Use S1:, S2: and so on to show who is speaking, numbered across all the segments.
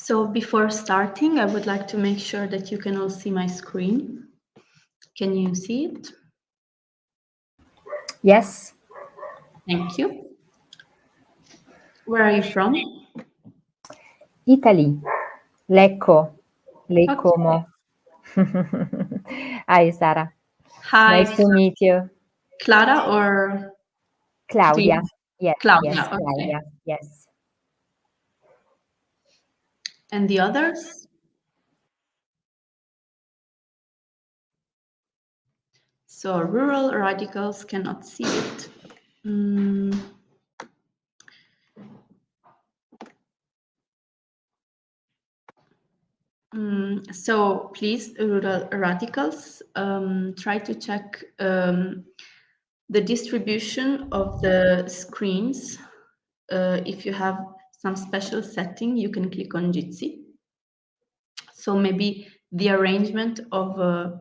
S1: So before starting, I would like to make sure that you can all see my screen. Can you see it?
S2: Yes.
S1: Thank you. Where are you from?
S2: Italy. Lecco.
S1: Okay.
S2: Leccomo. Hi, Sara.
S1: Hi,
S2: Nice to meet you.
S1: Clara or
S2: Claudia.
S1: please?
S2: Yes, yes,
S1: Claudia, okay.
S2: Claudia. Yes.
S1: And the others? So rural radicals cannot see it. So please, rural radicals, try to check the distribution of the screens. If you have some special setting, you can click on Jitsi. So maybe the arrangement of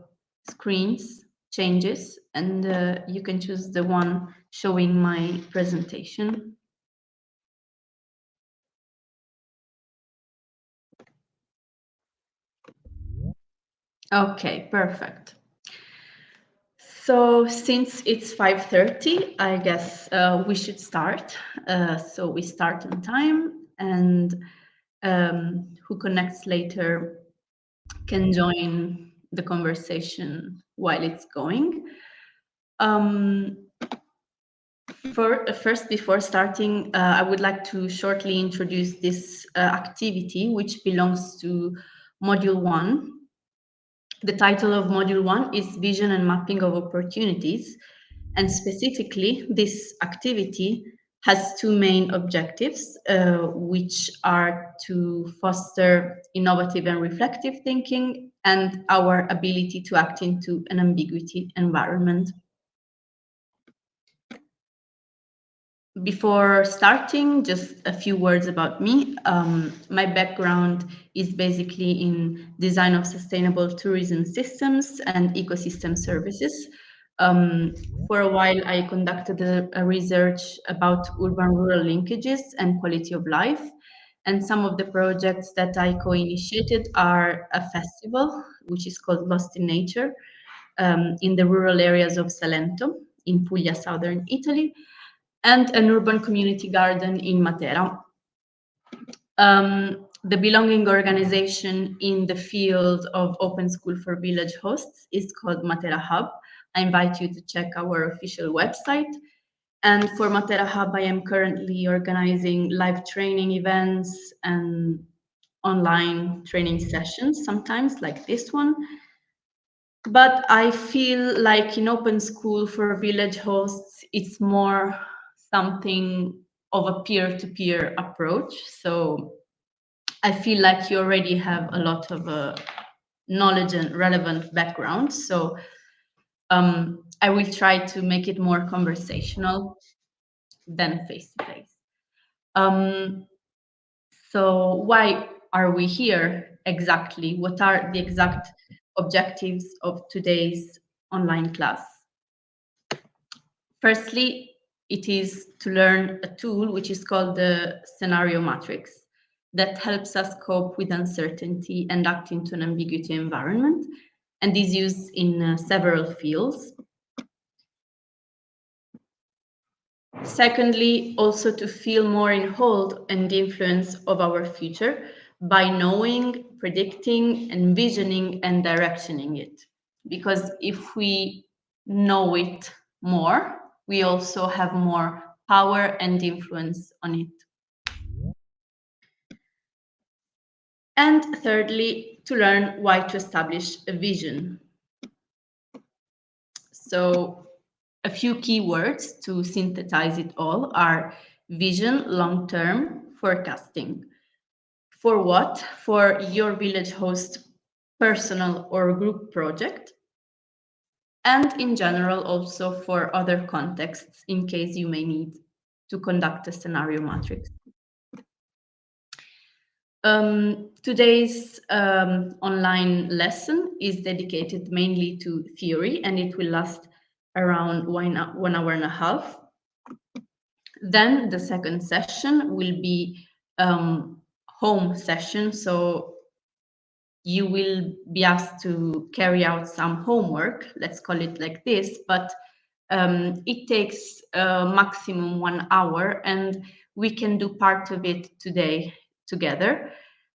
S1: screens changes and you can choose the one showing my presentation. Okay, perfect. So since it's 5:30, I guess we should start. So we start on time, and who connects later can join the conversation while it's going. First, before starting, I would like to shortly introduce this activity, which belongs to Module 1. The title of Module 1 is Vision and Mapping of Opportunities, and specifically, this activity has two main objectives, which are to foster innovative and reflective thinking and our ability to act into an ambiguity environment. Before starting, just a few words about me. My background is basically in design of sustainable tourism systems and ecosystem services. Um, for a while, I conducted a research about urban-rural linkages and quality of life. And some of the projects that I co-initiated are a festival, which is called Lost in Nature, in the rural areas of Salento, in Puglia, southern Italy, and an urban community garden in Matera. The belonging organization in the field of open school for village hosts is called Matera Hub. I invite you to check our official website. And for Matera Hub, I am currently organizing live training events and online training sessions, sometimes like this one. But I feel like in open school for village hosts, it's more something of a peer-to-peer approach. So I feel like you already have a lot of knowledge and relevant background. So I will try to make it more conversational than face-to-face. So why are we here exactly? What are the exact objectives of today's online class? Firstly, it is to learn a tool which is called the scenario matrix that helps us cope with uncertainty and act into an ambiguity environment, and is used in several fields. Secondly, also to feel more in hold and the influence of our future by knowing, predicting, envisioning, and directioning it. Because if we know it more, we also have more power and influence on it. And thirdly, to learn why to establish a vision. So a few keywords to synthesize it all are vision, long-term, forecasting. For what? For your village host personal or group project, and in general also for other contexts in case you may need to conduct a scenario matrix. Today's online lesson is dedicated mainly to theory, and it will last around 1 hour and a half. Then the second session will be home session, so you will be asked to carry out some homework, let's call it like this, but it takes maximum 1 hour, and we can do part of it today together.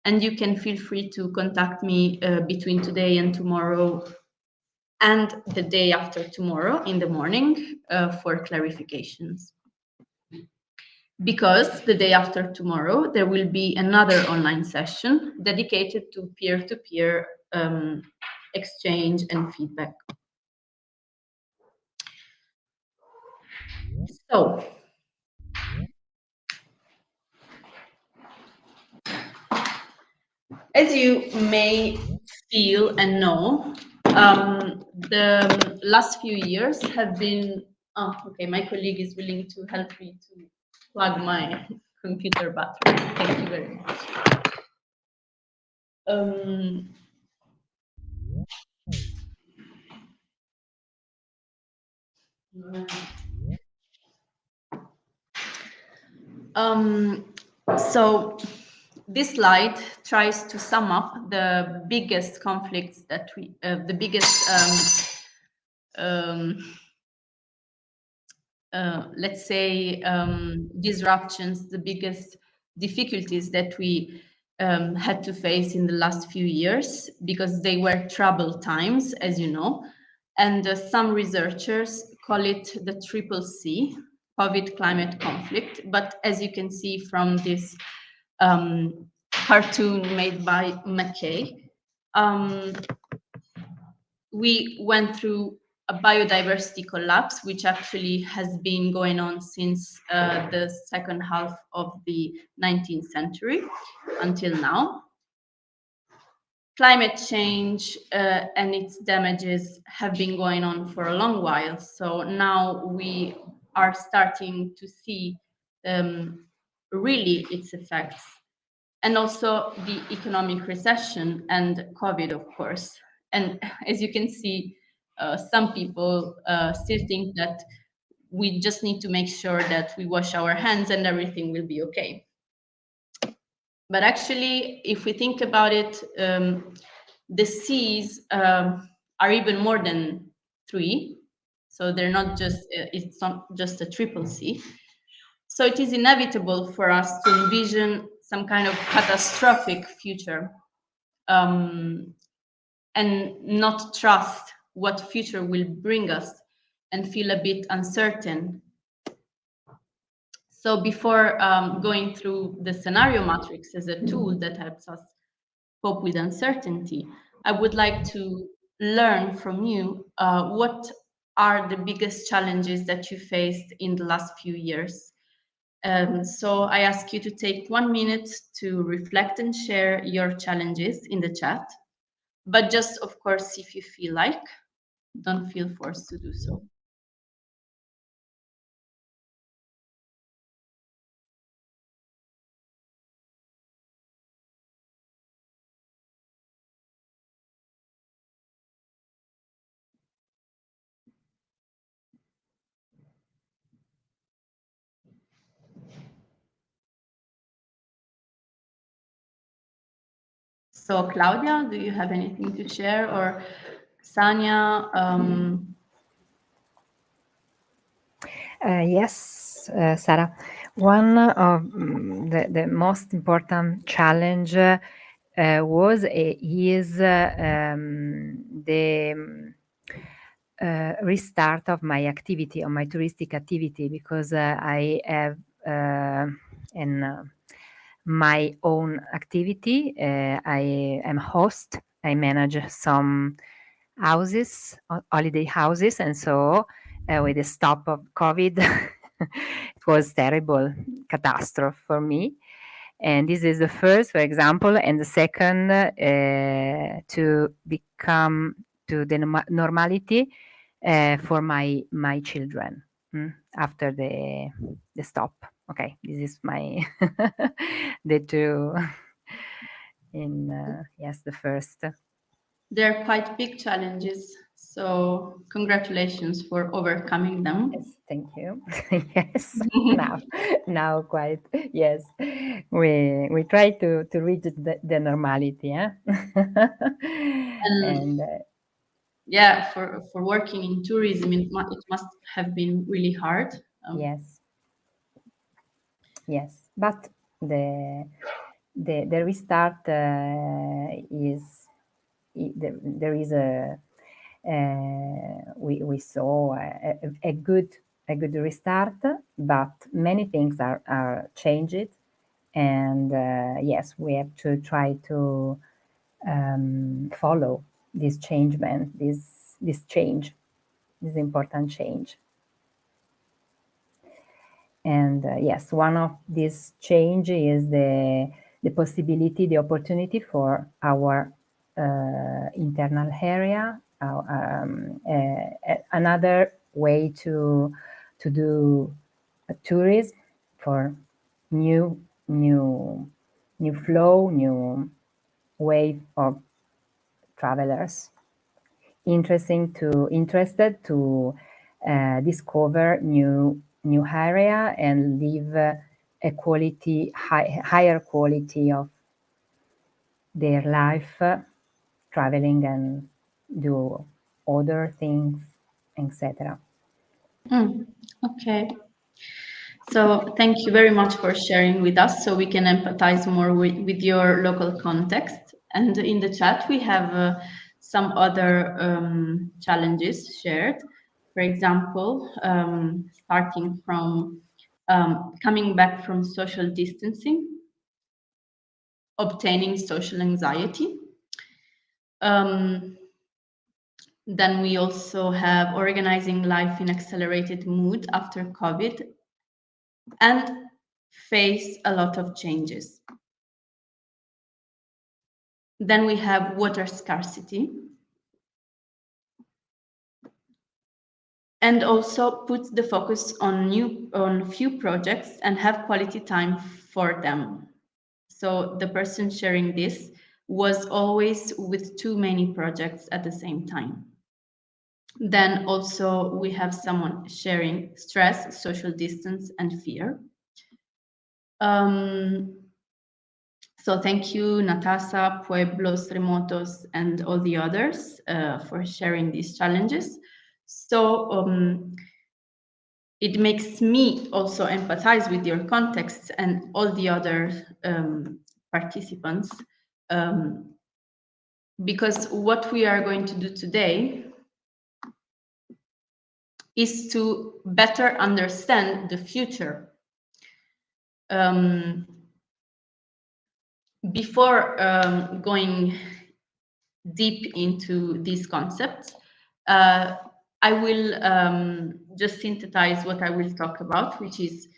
S1: And you can feel free to contact me between today and tomorrow and the day after tomorrow in the morning for clarifications. Because the day after tomorrow, there will be another online session dedicated to peer-to-peer exchange and feedback. So, as you may feel and know, the last few years have been, oh, okay, my colleague is willing to help me to plug my computer battery. Thank you very much. So this slide tries to sum up the biggest conflicts that we, the biggest, let's say, disruptions, the biggest difficulties that we had to face in the last few years, because they were troubled times, as you know. And some researchers call it the triple C, COVID climate conflict. But as you can see from this cartoon made by McKay, we went through a biodiversity collapse, which actually has been going on since the second half of the 19th century until now. Climate change and its damages have been going on for a long while. So now we are starting to see really its effects. And also the economic recession and COVID, of course. And as you can see, some people still think that we just need to make sure that we wash our hands and everything will be okay. But actually, if we think about it, the C's are even more than 3. So they're not just, it's not just a triple C. So it is inevitable for us to envision some kind of catastrophic future and not trust what future will bring us and feel a bit uncertain. So before going through the scenario matrix as a tool that helps us cope with uncertainty, I would like to learn from you what are the biggest challenges that you faced in the last few years. So I ask you to take 1 minute to reflect and share your challenges in the chat. But just, of course, if you feel like, don't feel forced to do so. So Claudia, do you have anything to share, or Sanya?
S2: Yes, Sarah. One of the most important challenge was is the restart of my activity, of my touristic activity, because I have my own activity. I am host. I manage some houses, holiday houses, and so with the stop of COVID, it was terrible catastrophe for me. And this is the first, for example, and the second, to become to the normality for my children after the stop. Okay, this is my the two in yes, the first.
S1: They're quite big challenges. So congratulations for overcoming them.
S2: Yes, thank you. Yes, now quite yes. We try to reach the normality, yeah.
S1: And
S2: And
S1: yeah, for working in tourism, it must have been really hard.
S2: yes, yes, but the the restart is there is a we saw a good restart, but many things are changed, and yes, we have to try to follow this changement, this change, this important change. And yes, one of these change is the possibility, the opportunity for our internal area. Another way to do a tourism for new new new flow, new wave of travelers interested to discover new area and live a higher quality of their life, traveling and do other things, etc.
S1: Okay. So thank you very much for sharing with us so we can empathize more with your local context. And in the chat, we have some other challenges shared. For example, starting from coming back from social distancing, obtaining social anxiety. Um, then we also have organizing life in accelerated mood after COVID and face a lot of changes. Then we have water scarcity and also put the focus on few projects and have quality time for them. So the person sharing this was always with too many projects at the same time. Then also we have someone sharing stress, social distance, and fear. So thank you, Natasa, Pueblos Remotos, and all the others for sharing these challenges. So it makes me also empathize with your context and all the other participants, because what we are going to do today is to better understand the future. Before going deep into these concepts, I will just synthesize what I will talk about, which is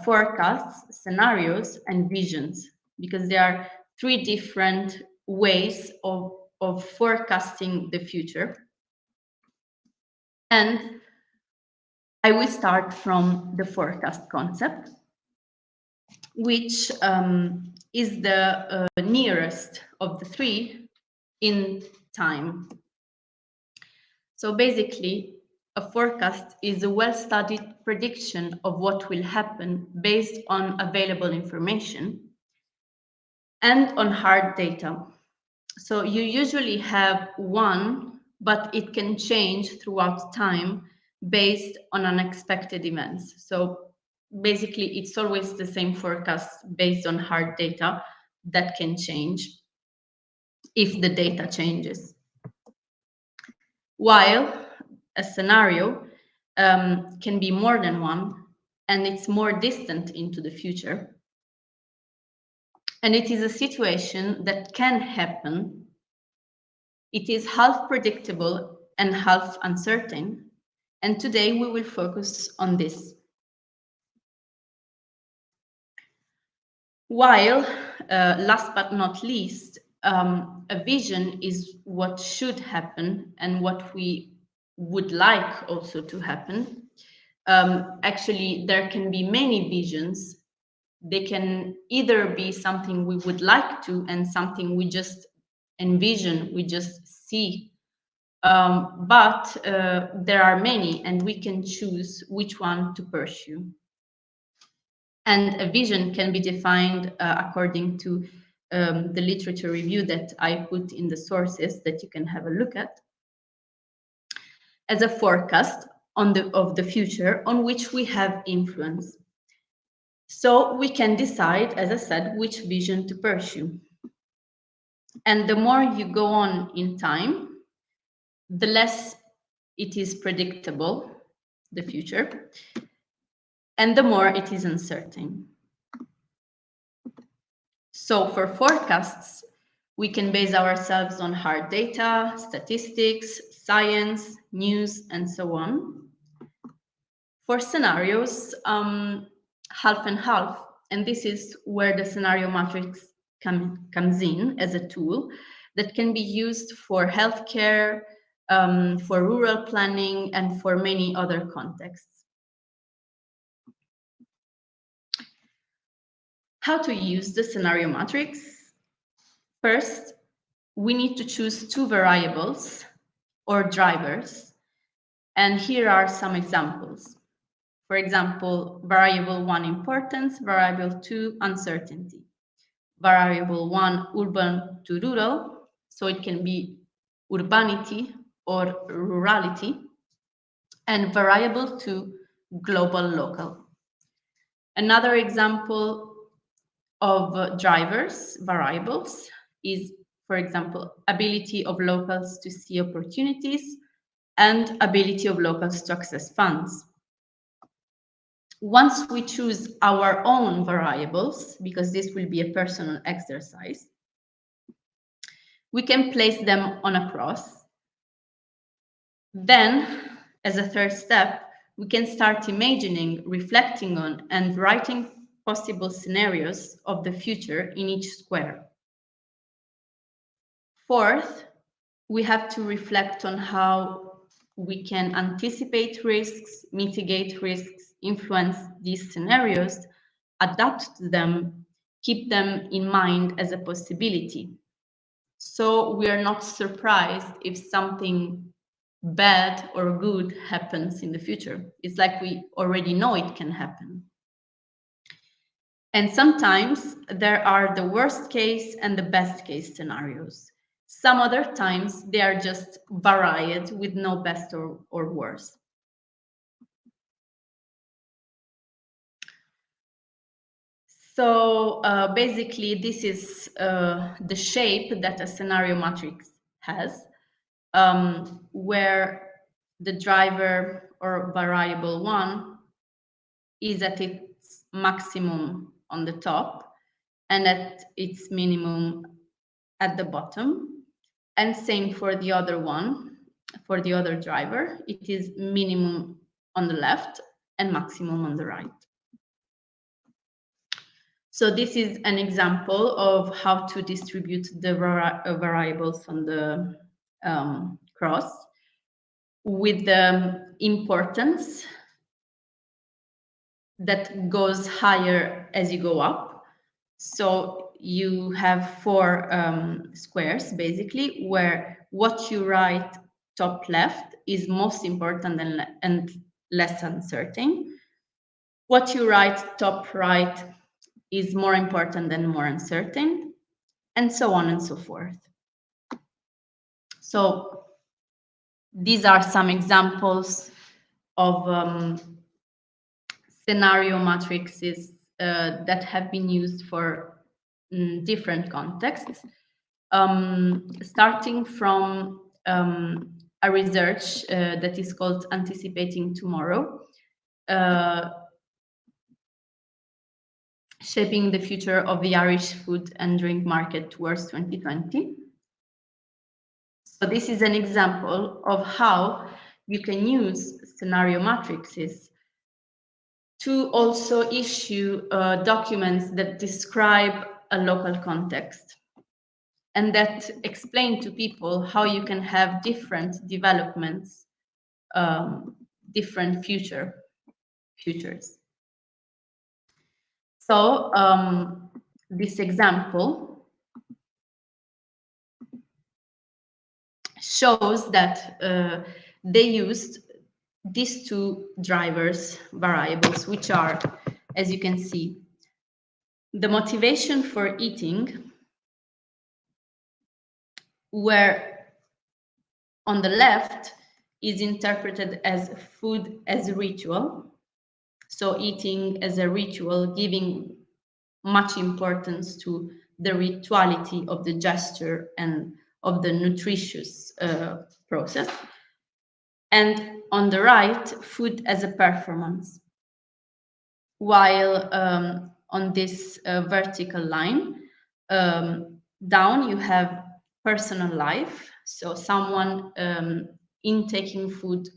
S1: forecasts, scenarios, and visions, because there are three different ways of forecasting the future. And I will start from the forecast concept, which is the nearest of the three in time. So basically, a forecast is a well-studied prediction of what will happen based on available information and on hard data. So you usually have one, but it can change throughout time based on unexpected events. So basically, it's always the same forecast based on hard data that can change if the data changes. While a scenario can be more than one, and it's more distant into the future. And it is a situation that can happen. It is half predictable and half uncertain. And today we will focus on this. While, last but not least, a vision is what should happen and what we would like also to happen. Actually, there can be many visions. They can either be something we would like to and something we just envision, we just see but there are many, and we can choose which one to pursue. And a vision can be defined according to the literature review that I put in the sources that you can have a look at, as a forecast of the future on which we have influence. So we can decide, as I said, which vision to pursue. And the more you go on in time, the less it is predictable, the future, and the more it is uncertain. So for forecasts, we can base ourselves on hard data, statistics, science, news, and so on. For scenarios, half and half, and this is where the scenario matrix comes in as a tool that can be used for healthcare, for rural planning, and for many other contexts. How to use the scenario matrix? First, we need to choose two variables or drivers, and here are some examples. For example, variable 1 importance, variable 2 uncertainty, variable 1 urban to rural, so it can be urbanity or rurality, and variable 2 global local. Another example of drivers, variables, is, for example, ability of locals to see opportunities and ability of locals to access funds. Once we choose our own variables, because this will be a personal exercise, we can place them on a cross. Then, as a third step, we can start imagining, reflecting on, and writing possible scenarios of the future in each square. Fourth, we have to reflect on how we can anticipate risks, mitigate risks, influence these scenarios, adapt to them, keep them in mind as a possibility. So we are not surprised if something bad or good happens in the future. It's like we already know it can happen. And sometimes there are the worst case and the best case scenarios. Some other times they are just varied with no best or worse. So basically, this is the shape that a scenario matrix has, where the driver or variable 1 is at its maximum on the top and at its minimum at the bottom. And same for the other one, for the other driver, it is minimum on the left and maximum on the right. So this is an example of how to distribute the variables on the cross with the importance that goes higher as you go up. So you have 4 squares, basically, where what you write top left is most important and less uncertain. What you write top right is more important and more uncertain, and so on and so forth. So these are some examples of scenario matrices that have been used for different contexts, starting from a research that is called Anticipating Tomorrow, shaping the future of the Irish food and drink market towards 2020. So this is an example of how you can use scenario matrices to also issue documents that describe a local context and that explain to people how you can have different developments, different futures. So this example shows that they used these two drivers variables, which are, as you can see, the motivation for eating, where on the left is interpreted as food as ritual. So eating as a ritual, giving much importance to the rituality of the gesture and of the nutritious process. And on the right, food as a performance. While on this vertical line, down you have personal life. So someone intaking food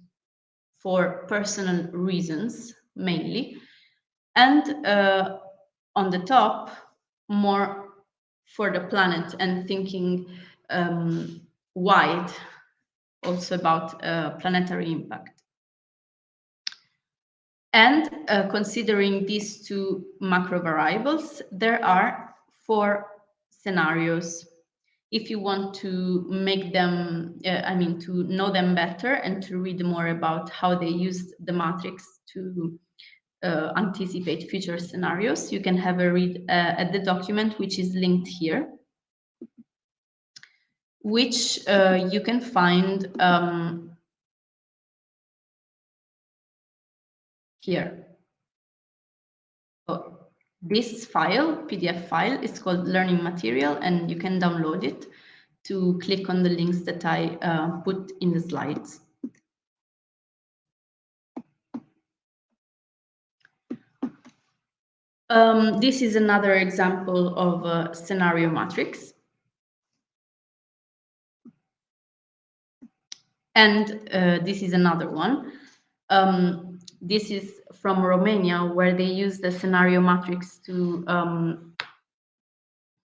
S1: for personal reasons, mainly. And on the top, more for the planet and thinking wide, also about planetary impact. And considering these two macro variables, there are 4 scenarios. If you want to make them, to know them better and to read more about how they used the matrix to anticipate future scenarios, you can have a read at the document, which is linked here, which you can find here. So this file, PDF file, is called Learning Material, and you can download it to click on the links that I put in the slides. This is another example of a scenario matrix. And this is another one. This is from Romania, where they use the scenario matrix to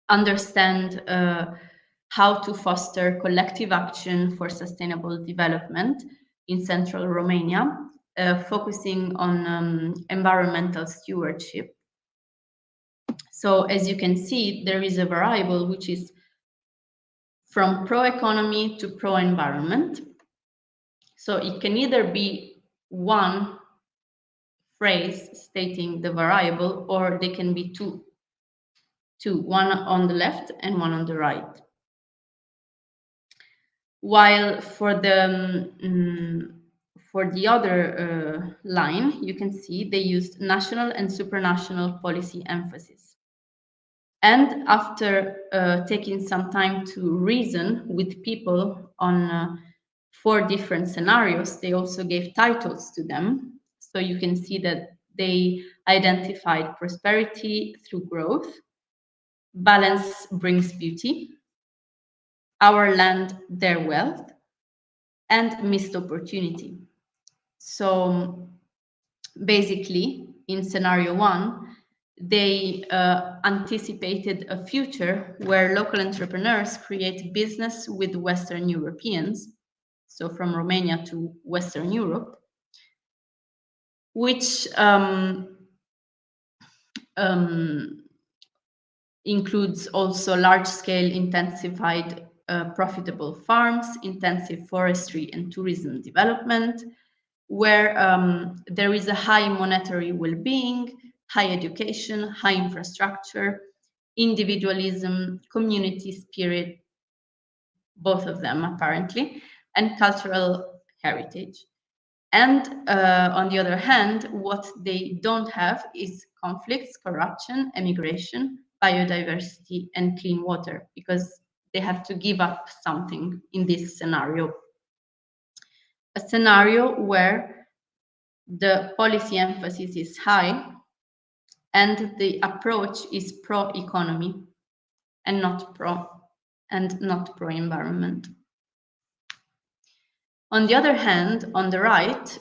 S1: understand how to foster collective action for sustainable development in central Romania, focusing on environmental stewardship. So as you can see, there is a variable which is from pro-economy to pro-environment. So it can either be one phrase stating the variable, or they can be two, one on the left and one on the right. While for the other line, you can see they used national and supranational policy emphasis. And after taking some time to reason with people on 4 different scenarios, they also gave titles to them. So you can see that they identified prosperity through growth, balance brings beauty, our land, their wealth, and missed opportunity. So basically, in scenario 1, they anticipated a future where local entrepreneurs create business with Western Europeans, so from Romania to Western Europe, which includes also large-scale intensified profitable farms, intensive forestry and tourism development, where there is a high monetary well-being, high education, high infrastructure, individualism, community spirit, both of them apparently, and cultural heritage. And on the other hand, what they don't have is conflicts, corruption, emigration, biodiversity, and clean water, because they have to give up something in this scenario. A scenario where the policy emphasis is high and the approach is pro-economy and not pro-environment. On the other hand, on the right,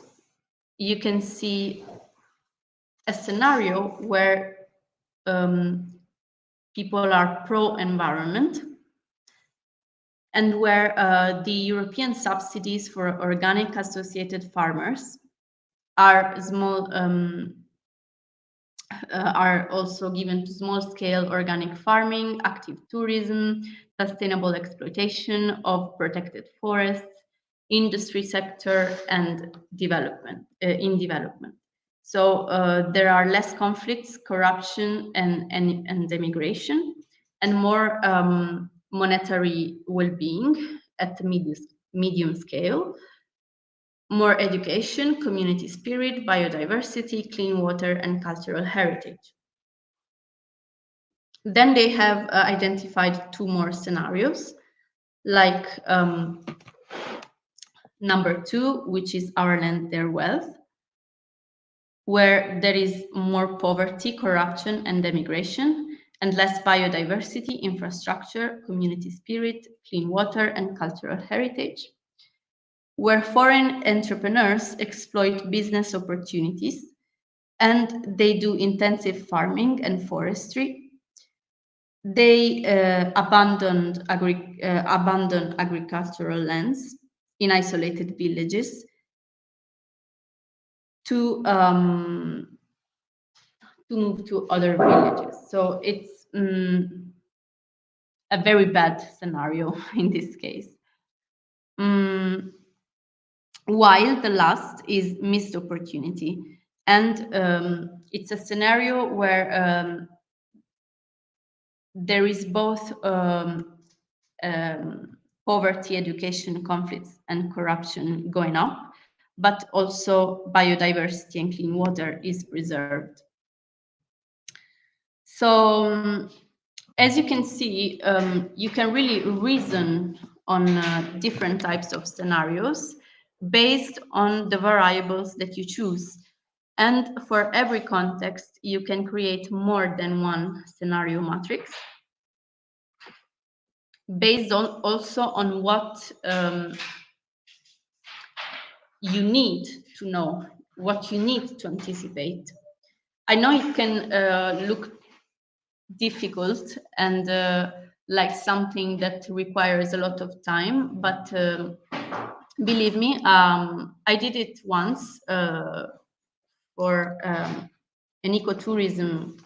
S1: you can see a scenario where people are pro-environment and where the European subsidies for organic associated farmers are small are also given to small-scale organic farming, active tourism, sustainable exploitation of protected forests, industry sector, and development in development. So there are less conflicts, corruption, and immigration, and more monetary well-being at the medium scale, more education, community spirit, biodiversity, clean water, and cultural heritage. Then they have identified two more scenarios, like number 2, which is our land, their wealth, where there is more poverty, corruption, and emigration, and less biodiversity, infrastructure, community spirit, clean water, and cultural heritage, where foreign entrepreneurs exploit business opportunities and they do intensive farming and forestry. They abandon agricultural lands in isolated villages to move to other villages. So it's a very bad scenario in this case. While the last is missed opportunity. And it's a scenario where there is both poverty, education, conflicts, and corruption going up, but also biodiversity and clean water is preserved. So as you can see, you can really reason on different types of scenarios based on the variables that you choose. And for every context, you can create more than one scenario matrix based on also on what you need to know, what you need to anticipate. I know it can look difficult and like something that requires a lot of time, but believe me, I did it once for an ecotourism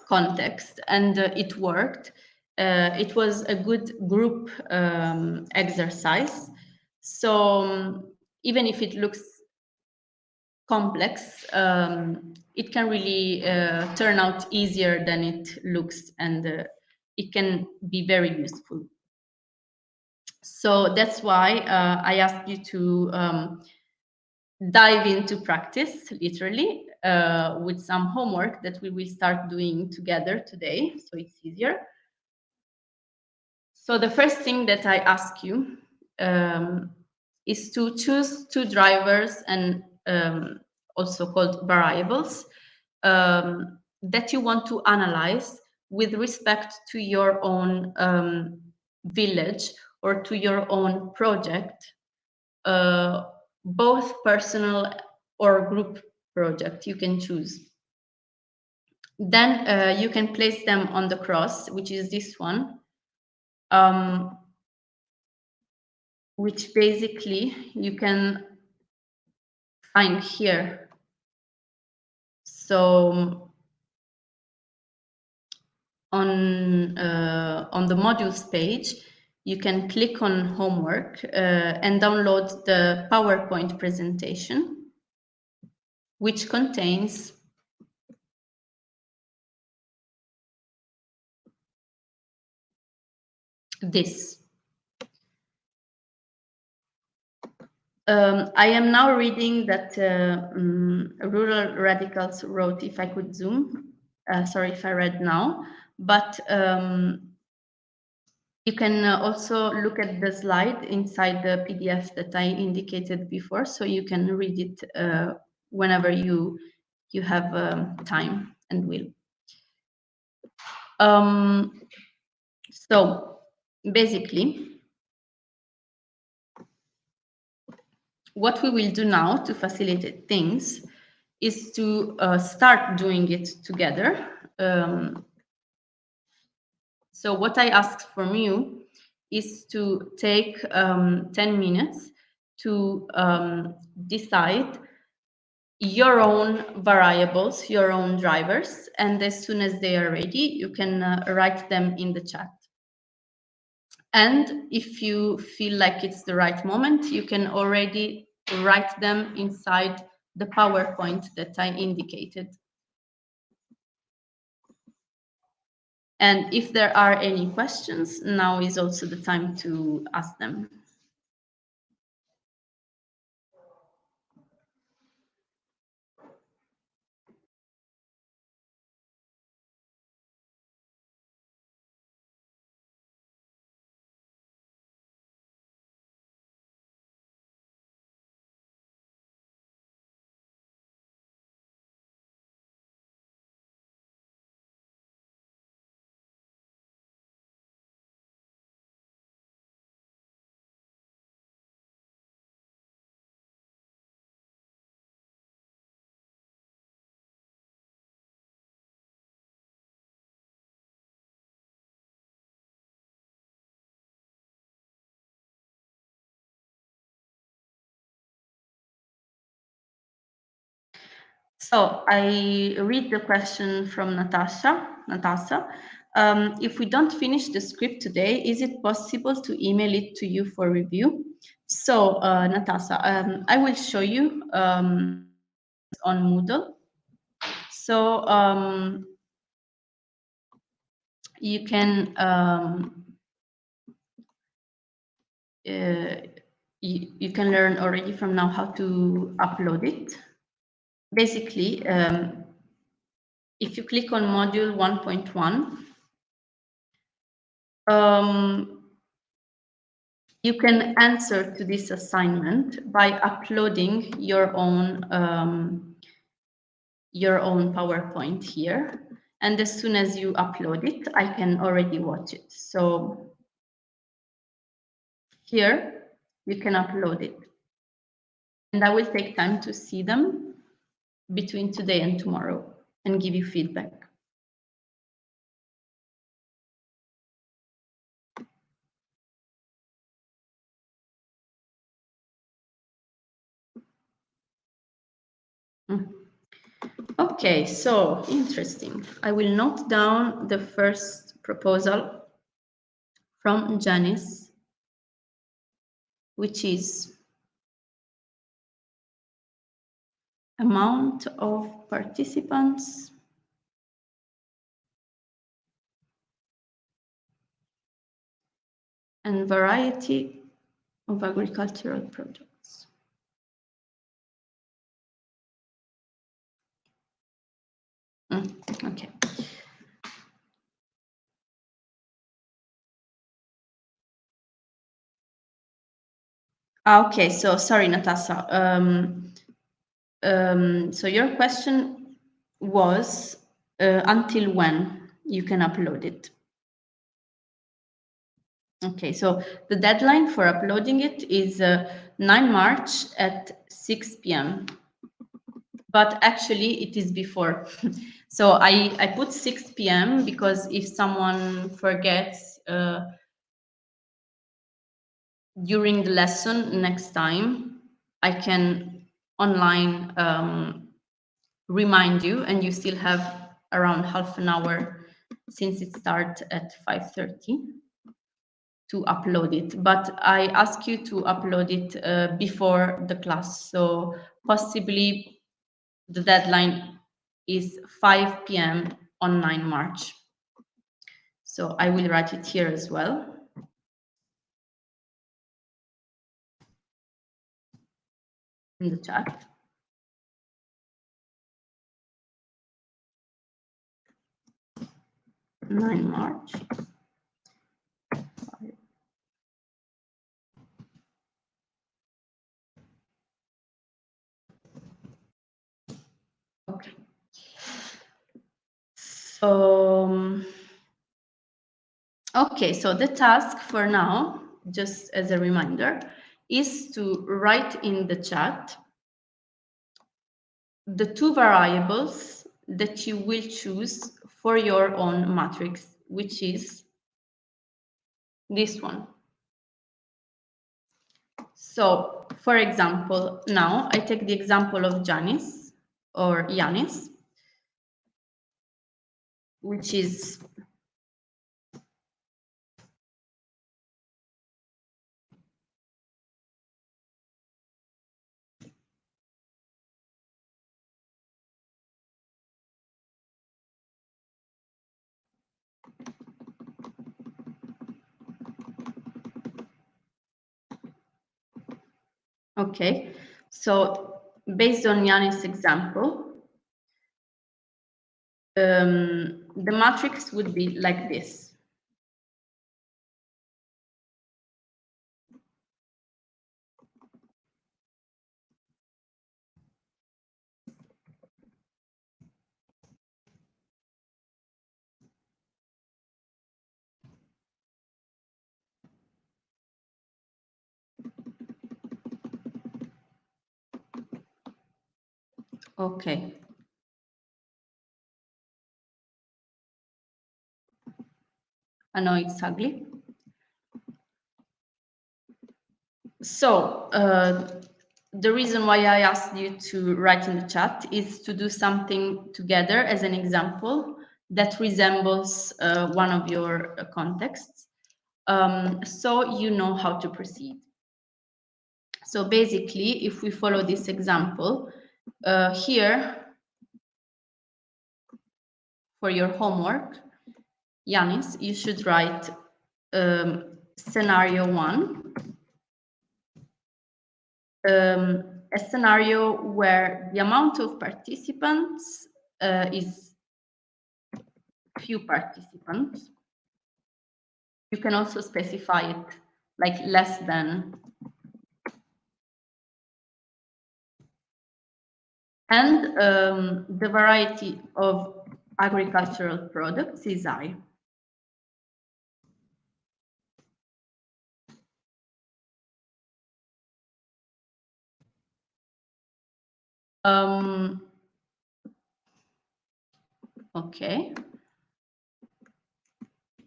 S1: context, and it worked. It was a good group exercise. So even if it looks complex, it can really turn out easier than it looks, and it can be very useful. So that's why I asked you to dive into practice, literally, with some homework that we will start doing together today, so it's easier. So the first thing that I ask you is to choose two drivers and also called variables that you want to analyze with respect to your own village or to your own project, both personal or group project, you can choose. Then you can place them on the cross, which is this one, which basically you can find here. So on the modules page, you can click on homework and download the PowerPoint presentation, which contains this. I am now reading that Rural Radicals wrote, if I could zoom, sorry if I read now, but you can also look at the slide inside the PDF that I indicated before, so you can read it whenever you have time and will. So basically, what we will do now to facilitate things is to start doing it together. So what I ask from you is to take 10 minutes to decide your own variables, your own drivers, and as soon as they are ready, you can write them in the chat. And if you feel like it's the right moment, you can already write them inside the PowerPoint that I indicated. And if there are any questions, now is also the time to ask them. So I read the question from Natasha. If we don't finish the script today, is it possible to email it to you for review? So Natasha, I will show you on Moodle. So you can you can learn already from now how to upload it. Basically, if you click on module 1.1, you can answer to this assignment by uploading your own PowerPoint here. And as soon as you upload it, I can already watch it. So here you can upload it. And I will take time to see them between today and tomorrow and give you feedback. Okay, so interesting. I will note down the first proposal from Janice, which is amount of participants and variety of agricultural projects. Okay. Okay, so sorry, Natasha. So your question was until when you can upload it. Okay, so the deadline for uploading it is 9 March at 6 p.m. But actually it is before. So I put 6 p.m. because if someone forgets during the lesson next time, I can online remind you, and you still have around half an hour since it starts at 5:30 to upload it. But I ask you to upload it before the class. So possibly the deadline is 5 p.m. on 9 March. So I will write it here as well. In the chat. March 9. Okay. So, okay, so the task for now, just as a reminder, is to write in the chat the two variables that you will choose for your own matrix, which is this one. So, for example, now I take the example of Janice. or Yanis, which is okay. So based on Yanis' example, the matrix would be like this. Okay. I know it's ugly. So the reason why I asked you to write in the chat is to do something together as an example that resembles one of your contexts, so you know how to proceed. So basically, if we follow this example, here for your homework, Yanis, you should write scenario 1. A scenario where the amount of participants is few participants. You can also specify it like less than. And the variety of agricultural products is high. Okay.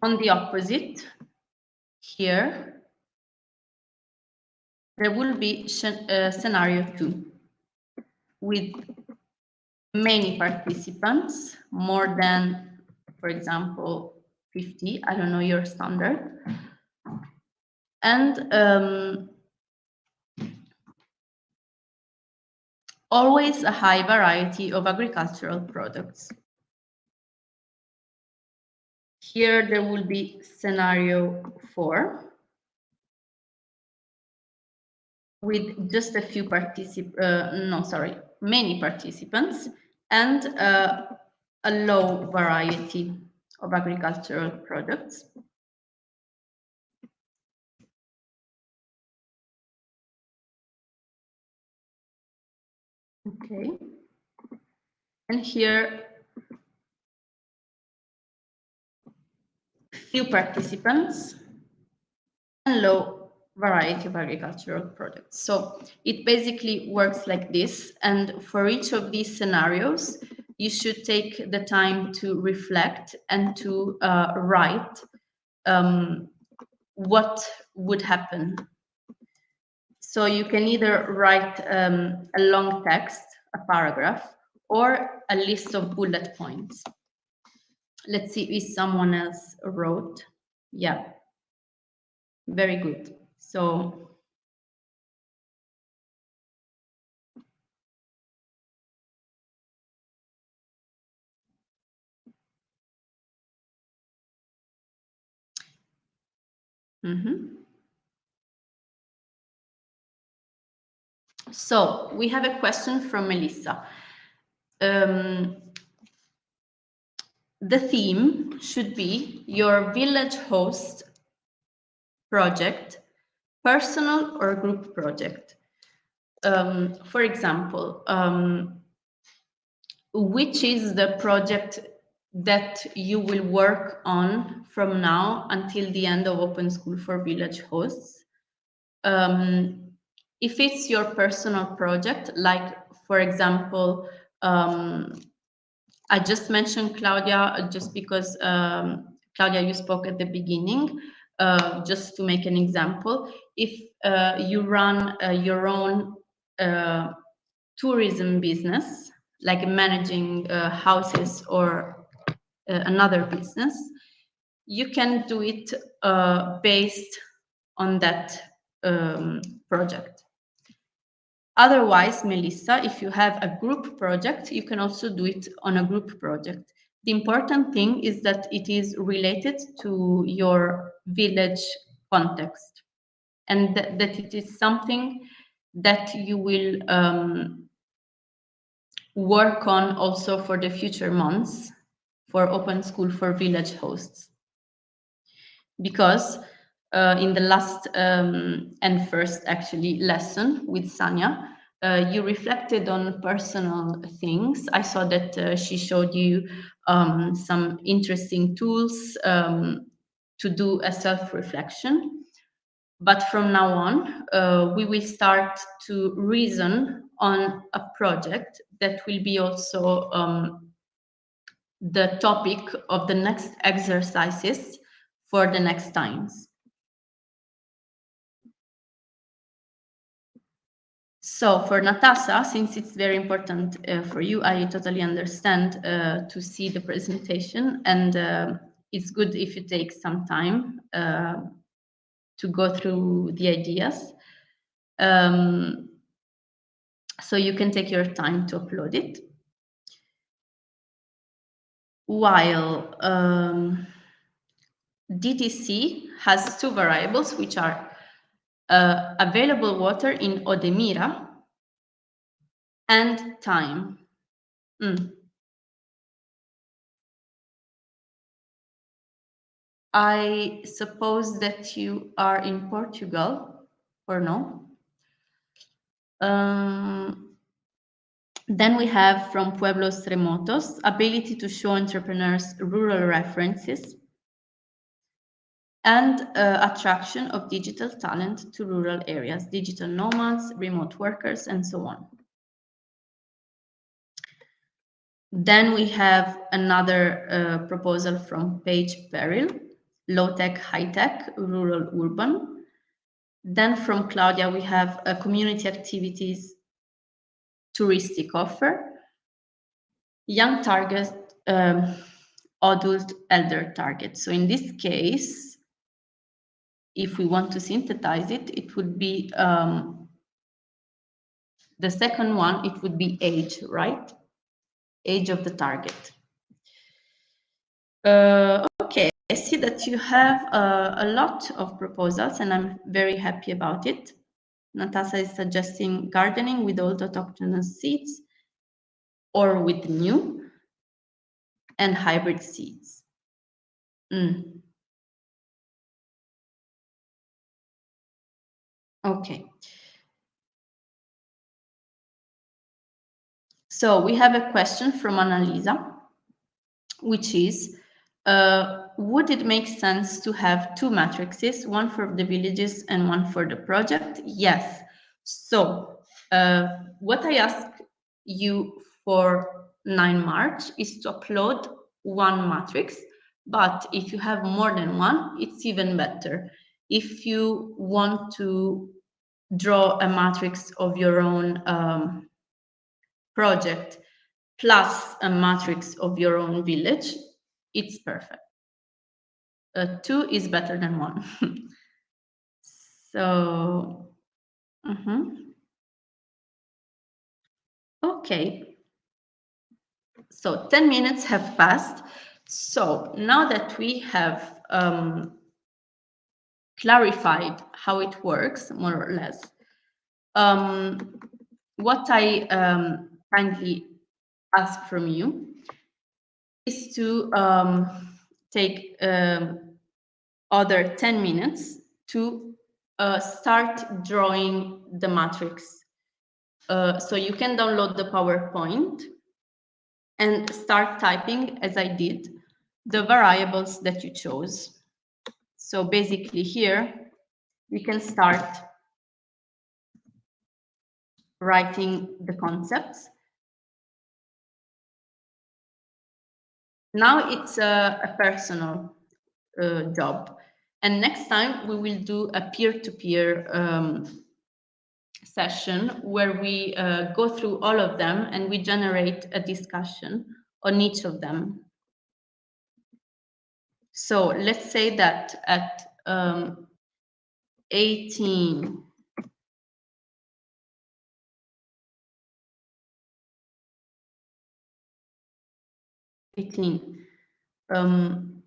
S1: On the opposite, here, there will be scenario 2 with many participants, more than, for example, 50. I don't know your standard. And always a high variety of agricultural products. Here there will be scenario 4 with just a few many participants and a low variety of agricultural products. Okay. And here, few participants and low variety of agricultural products. So it basically works like this. And for each of these scenarios, you should take the time to reflect and to write what would happen. So you can either write a long text, a paragraph, or a list of bullet points. Let's see if someone else wrote. Yeah, very good. So So we have a question from Melissa. The theme should be your village host project, personal or group project. For example, which is the project that you will work on from now until the end of Open School for Village Hosts? If it's your personal project, like, for example, I just mentioned Claudia just because, Claudia, you spoke at the beginning, just to make an example. If you run your own tourism business, like managing houses or another business, you can do it based on that project. Otherwise, Melissa, if you have a group project, you can also do it on a group project. The important thing is that it is related to your village context, and that it is something that you will work on also for the future months for Open School for Village hosts. Because in the last and first actually lesson with Sanya, you reflected on personal things. I saw that she showed you some interesting tools to do a self-reflection. But from now on, we will start to reason on a project that will be also the topic of the next exercises for the next times. So for Natasha, since it's very important for you, I totally understand to see the presentation, and it's good if you take some time to go through the ideas. So you can take your time to upload it. While DTC has two variables, which are available water in Odemira and time. I suppose that you are in Portugal, or no? Then we have from Pueblos Remotos, ability to show entrepreneurs rural references and attraction of digital talent to rural areas, digital nomads, remote workers, and so on. Then we have another proposal from Paige Peril, low-tech, high-tech, rural, urban. Then from Claudia, we have community activities, touristic offer, young target, adult, elder target. So in this case, if we want to synthesize it, it would be the second one, it would be age, right? Age of the target. Okay, I see that you have a lot of proposals, and I'm very happy about it. Natasha is suggesting gardening with old autochthonous seeds or with new and hybrid seeds. Okay. So we have a question from Annalisa, which is, would it make sense to have two matrices, one for the villages and one for the project? Yes. So what I ask you for 9 March is to upload one matrix, but if you have more than one, it's even better. If you want to draw a matrix of your own project plus a matrix of your own village, it's perfect. 2 is better than 1. So, okay. So 10 minutes have passed. So now that we have clarified how it works, more or less, what I kindly ask from you is to take other 10 minutes to start drawing the matrix. So you can download the PowerPoint and start typing, as I did, the variables that you chose. So basically here, we can start writing the concepts. Now it's a personal job. And next time we will do a peer-to-peer session where we go through all of them and we generate a discussion on each of them. So let's say that at 18, um,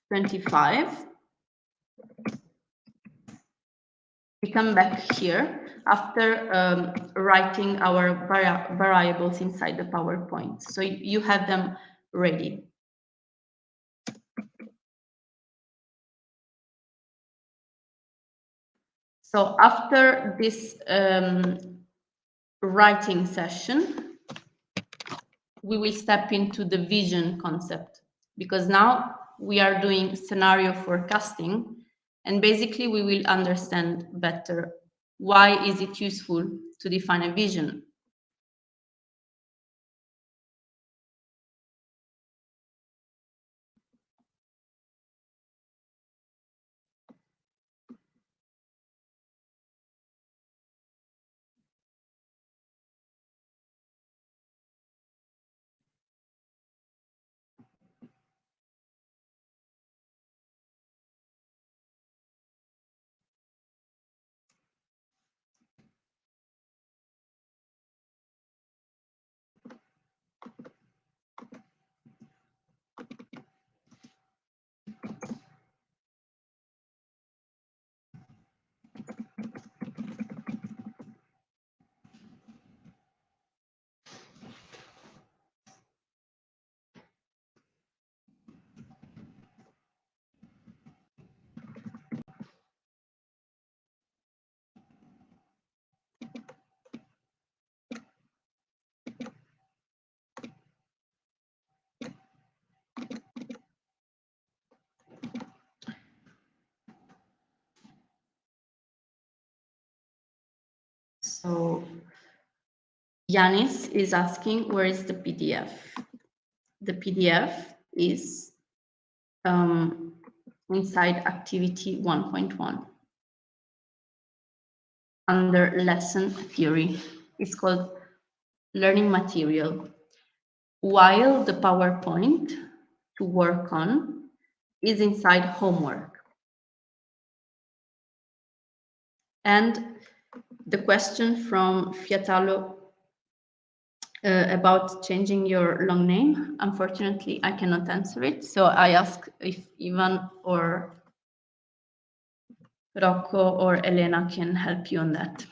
S1: 25, we come back here after writing our variables inside the PowerPoint. So you have them ready. So after this writing session, we will step into the vision concept, because now we are doing scenario forecasting, and basically we will understand better why is it useful to define a vision. So Yanis is asking, where is the PDF? The PDF is inside activity 1.1 under lesson theory. It's called learning material, while the PowerPoint to work on is inside homework. And the question from Fiatalo about changing your long name, unfortunately, I cannot answer it. So I ask if Ivan or Rocco or Elena can help you on that.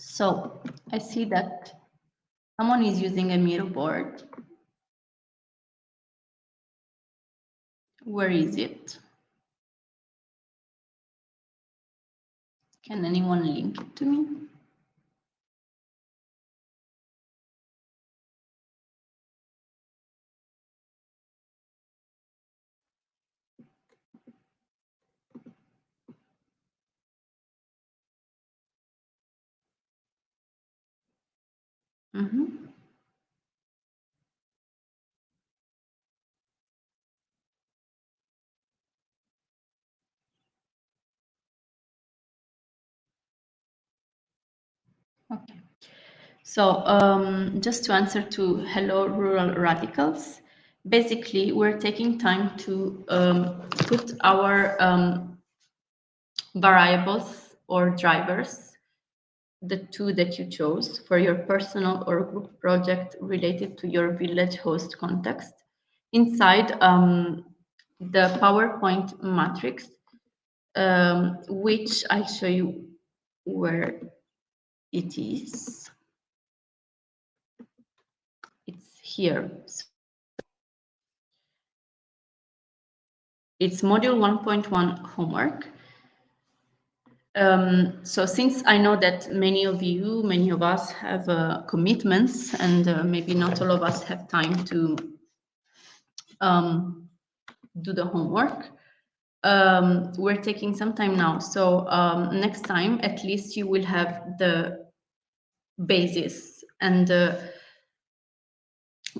S1: So I see that someone is using a Miro board. Where is it? Can anyone link it to me? Mm-hmm. Okay. So just to answer to hello rural radicals, basically we're taking time to put our variables or drivers, the two that you chose for your personal or group project related to your village host context, inside the PowerPoint matrix, which I'll show you where it is. It's here. So it's module 1.1 homework. So since I know that many of us have commitments, and maybe not all of us have time to do the homework, we're taking some time now. So next time, at least you will have the basis. And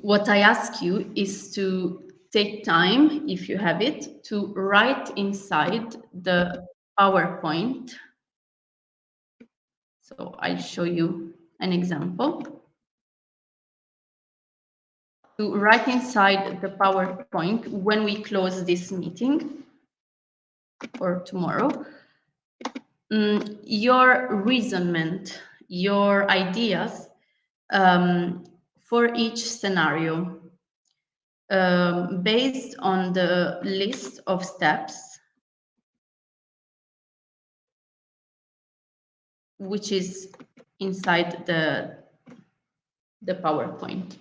S1: what I ask you is to take time, if you have it, to write inside the PowerPoint. So I'll show you an example. To write inside the PowerPoint when we close this meeting or tomorrow, your reasonment, your ideas for each scenario based on the list of steps, which is inside the PowerPoint.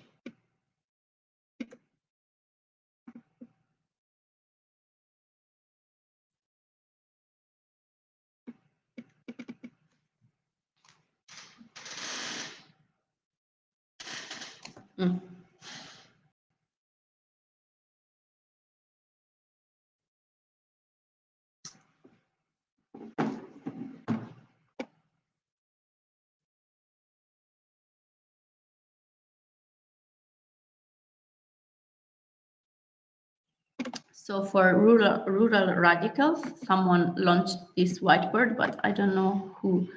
S1: So for rural radicals, someone launched this whiteboard, but I don't know who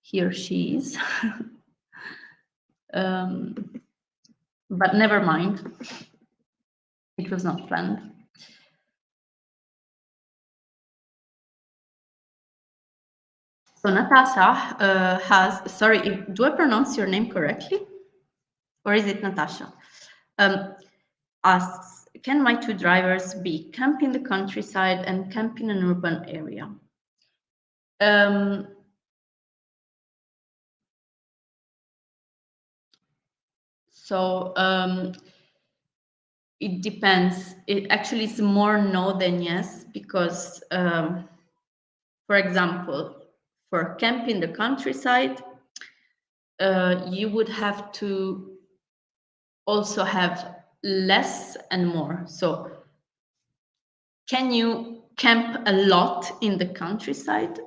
S1: he or she is. But never mind, it was not planned. So Natasha has, sorry, do I pronounce your name correctly? Or is it Natasha? Asks, can my two drivers be camp in the countryside and camp in an urban area? So it depends. It actually is more no than yes, because, for example, for camp in the countryside, you would have to also have less and more. So can you camp a lot in the countryside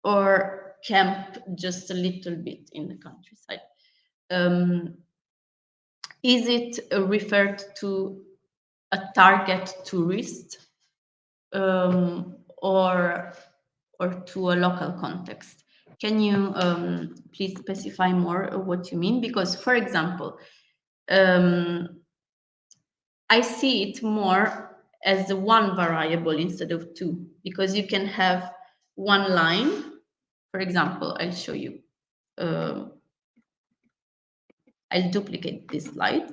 S1: or camp just a little bit in the countryside? Is it referred to a target tourist or to a local context? Can you please specify more what you mean? Because, for example, I see it more as one variable instead of two, because you can have one line. For example, I'll show you. I'll duplicate this slide.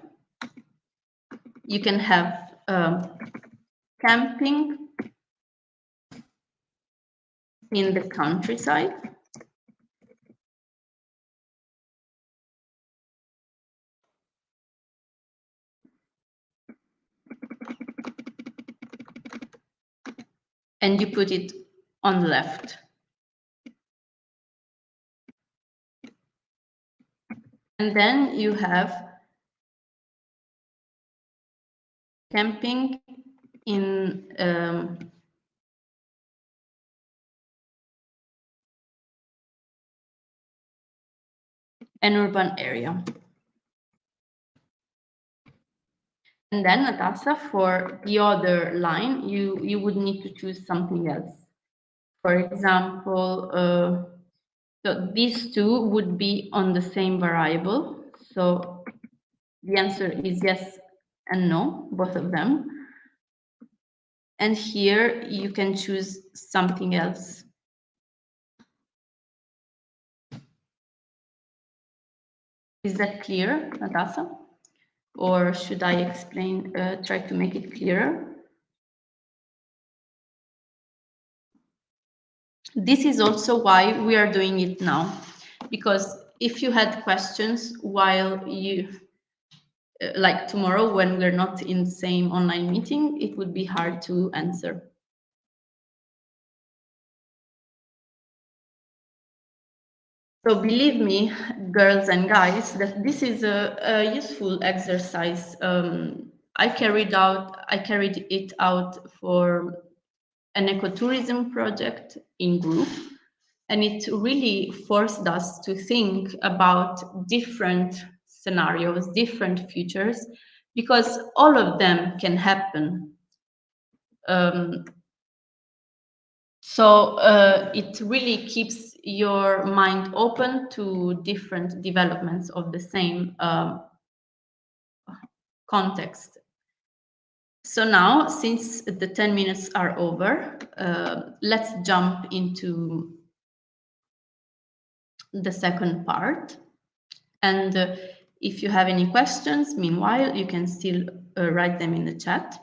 S1: You can have camping in the countryside and you put it on the left. And then you have camping in an urban area. And then, Natasha, for the other line, you would need to choose something else. For example, so these two would be on the same variable. So the answer is yes and no, both of them. And here you can choose something else. Is that clear, Natasha? Or should I explain, try to make it clearer? This is also why we are doing it now, because if you had questions while you, like tomorrow when we're not in the same online meeting, it would be hard to answer. So believe me, girls and guys, that this is a useful exercise. I carried it out for an ecotourism project in group, and it really forced us to think about different scenarios, different futures, because all of them can happen. So it really keeps your mind open to different developments of the same context. So now, since the 10 minutes are over, let's jump into the second part. And if you have any questions, meanwhile, you can still write them in the chat.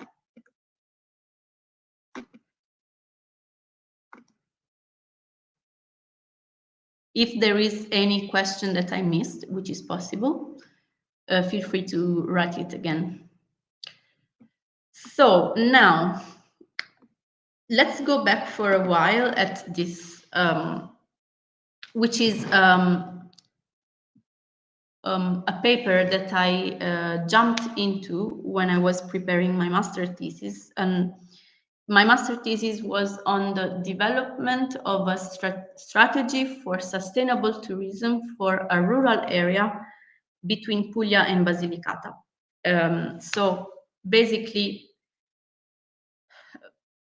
S1: If there is any question that I missed, which is possible, feel free to write it again. So now, let's go back for a while at this, which is a paper that I jumped into when I was preparing my master thesis. And my master thesis was on the development of a strategy for sustainable tourism for a rural area between Puglia and Basilicata. So basically,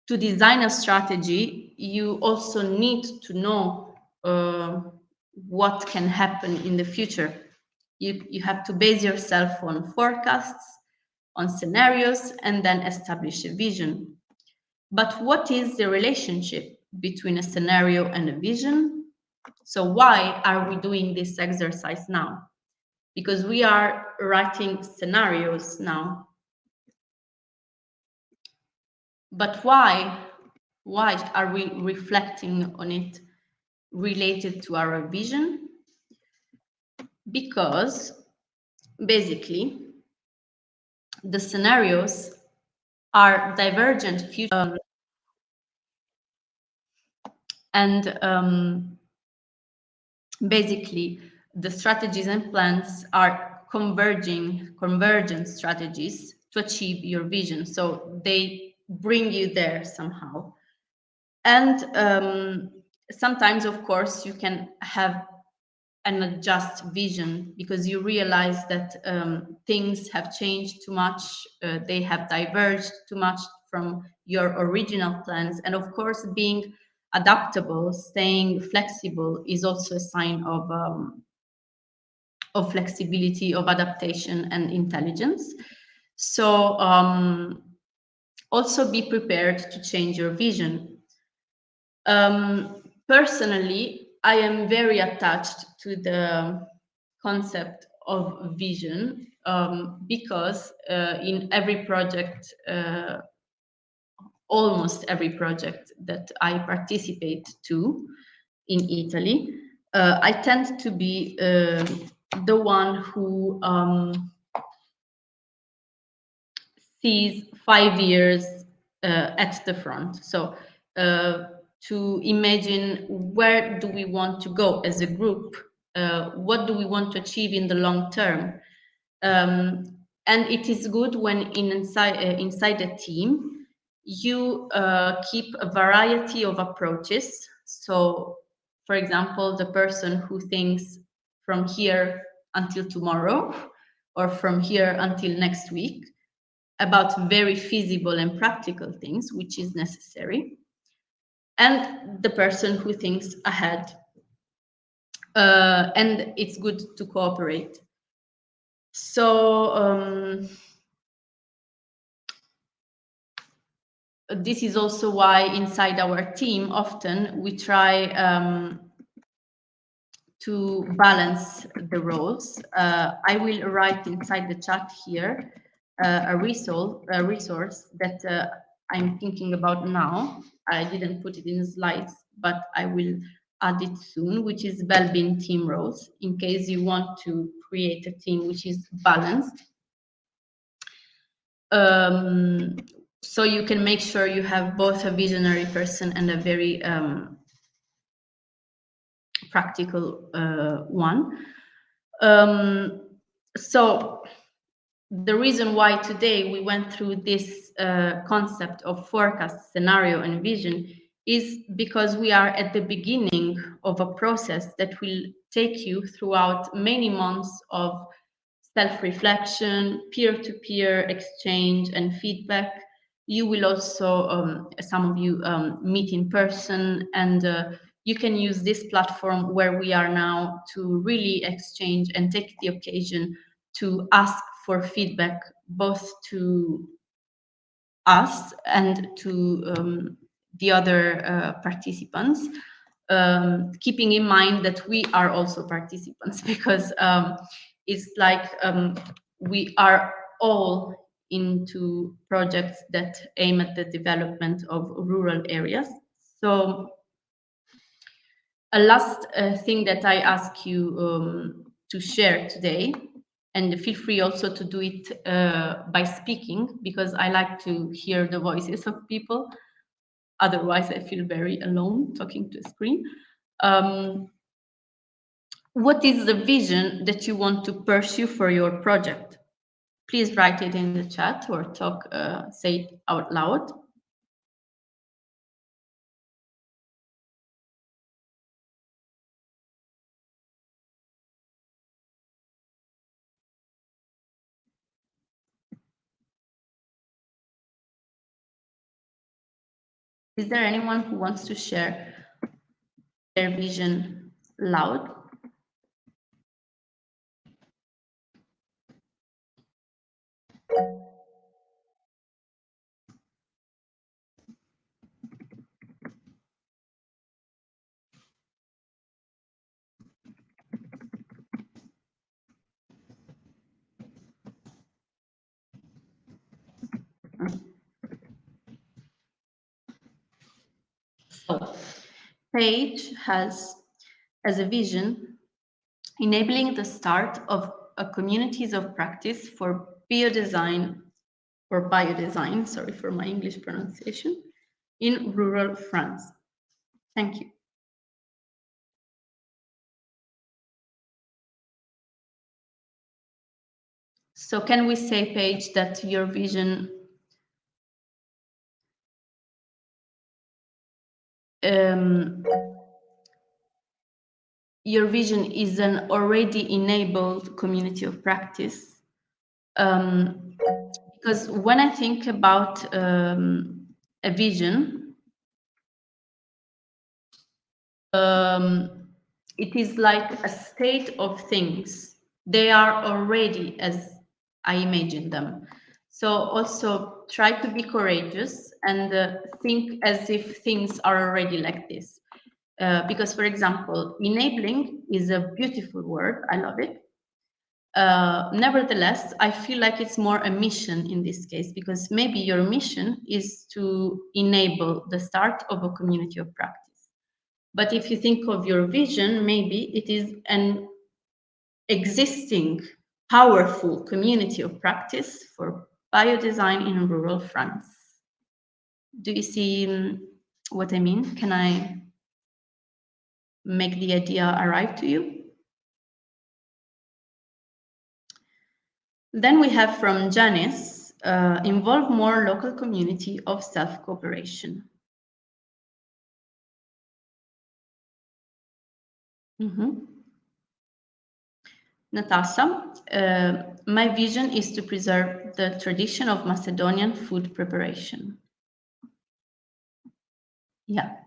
S1: to design a strategy, you also need to know what can happen in the future. You have to base yourself on forecasts, on scenarios, and then establish a vision. But what is the relationship between a scenario and a vision? So why are we doing this exercise now? Because we are writing scenarios now. But why? Why are we reflecting on it related to our vision? Because basically the scenarios are divergent future and basically the strategies and plans are convergent strategies to achieve your vision. So they bring you there somehow. And sometimes, of course, you can have an adjust vision because you realize that things have changed too much, they have diverged too much from your original plans. And of course, being adaptable, staying flexible is also a sign of flexibility, of adaptation and intelligence. So also be prepared to change your vision. Personally, I am very attached to the concept of vision because in every project, almost every project that I participate to in Italy, I tend to be the one who sees 5 years at the front. So to imagine where do we want to go as a group, what do we want to achieve in the long term. And it is good when inside a team, you keep a variety of approaches. So, for example, the person who thinks from here until tomorrow, or from here until next week, about very feasible and practical things, which is necessary, and the person who thinks ahead. And it's good to cooperate. So this is also why inside our team, often we try to balance the roles. I will write inside the chat here a resource that I'm thinking about now. I didn't put it in the slides, but I will add it soon, which is well-being team roles, in case you want to create a team which is balanced. So you can make sure you have both a visionary person and a very practical one. So the reason why today we went through this concept of forecast, scenario, and vision is because we are at the beginning of a process that will take you throughout many months of self-reflection, peer-to-peer exchange, and feedback. You will also, some of you, meet in person, and you can use this platform where we are now to really exchange and take the occasion to ask for feedback, both to us and to the other participants, keeping in mind that we are also participants, because it's like we are all into projects that aim at the development of rural areas. So a last thing that I ask you to share today, and feel free also to do it by speaking, because I like to hear the voices of people. Otherwise, I feel very alone talking to a screen. What is the vision that you want to pursue for your project? Please write it in the chat or talk, say it out loud. Is there anyone who wants to share their vision loud? So, Paige has as a vision enabling the start of a communities of practice for biodesign, sorry for my English pronunciation, in rural France. Thank you. So can we say, Paige, that your vision is an already enabled community of practice? Because when I think about a vision, it is like a state of things. They are already as I imagine them. So also try to be courageous and think as if things are already like this. Because, for example, enabling is a beautiful word. I love it. Nevertheless, I feel like it's more a mission in this case, because maybe your mission is to enable the start of a community of practice. But if you think of your vision, maybe it is an existing, powerful community of practice for biodesign in rural France. Do you see what I mean? Can I make the idea arrive to you? Then we have from Janice, involve more local community of self-cooperation. Natasha, my vision is to preserve the tradition of Macedonian food preparation. Yeah.